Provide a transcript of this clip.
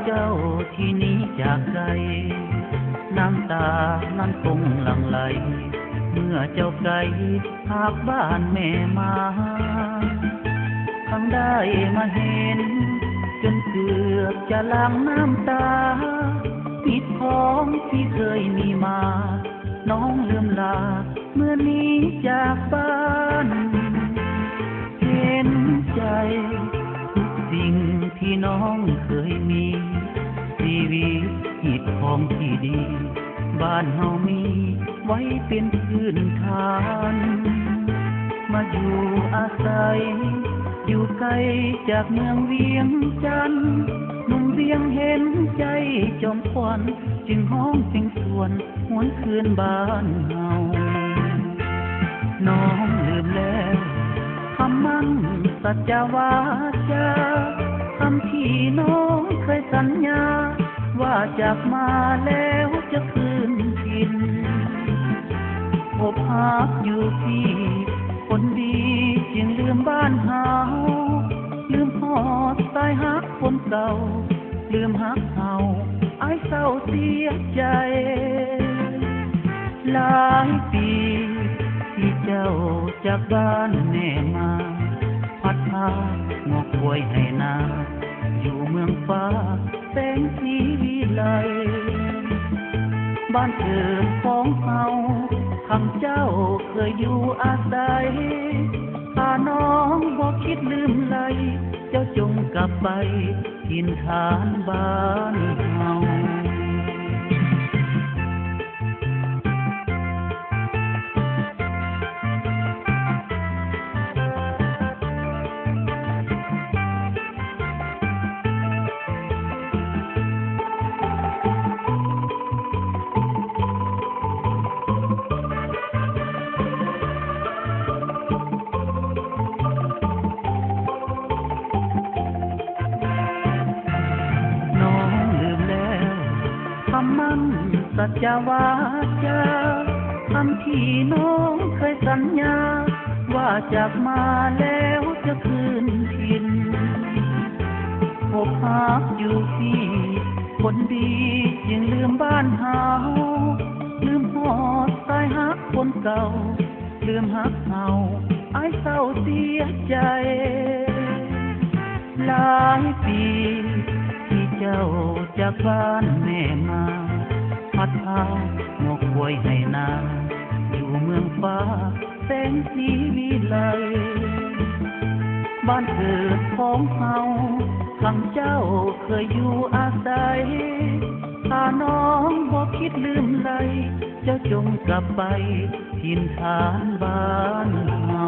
เจ้าที่นี้จากใจน้ำตานั้นคงหลั่งไหลเมื่อเจ้าไกลหากบ้านแม่มาทั้งได้มาเห็นจนเกือบจะหลั่งน้ำตามิตรของที่เคยมีมาน้องลืมลาเมื่อนี้จากบ้านเห็นใจทุกสิ่งที่น้องเคยมีชีวิตหิดของที่ดีบ้านเฮามีไว้เป็นพื้นฐานมาอยู่อาศัยอยู่ไกลจากเมืองเวียงจันทน์หนุ่มเวียงเห็นใจจอมขวัญจึงห้องเพลงส่วนหวนคืนบ้านเฮาน้องลืมแล้วคำมั่นสัจวาจาคำที่น้องเคยสัญญาว่าจากมาแล้วจะคืนถิ่นอบหักอยู่ที่คนดีจึงลืมบ้านเฮาลืมหอดสายหักคนเก่าลืมหักเฮาอ้ายเศร้าเสียใจหลายปีที่เจ้าจากบ้านแน่มาพัดพางอกป่วยให้นาอยู่เมืองฟ้าแสงสีวิไลบ้านเกิดของเฮาข้างเจ้าเคยอยู่อาศัยถ้าน้องบ่คิดลืมไหลเจ้าจงกลับไปถิ่นฐานบ้านเฮาคำมั่นสัจวาจาคำที่น้องเคยสัญญาว่าจากมาแล้วจะคืนถิ่นพบหักอยู่ที่คนดีจึงลืมบ้านเฮาลืมหอดสายหักคนเก่าลืมหักเฮาอ้ายเศร้าเสียใจหลายปีที่เจ้าจากบ้านแม่มาพัดพางอกป่วยให้นาอยู่เมืองฟ้าแสงสีวิไลบ้านเกิดของเฮาข้างเจ้าเคยอยู่อาศัยถ้าน้องบ่คิดลืมไหลเจ้าจงกลับไปถิ่นฐานบ้านเฮา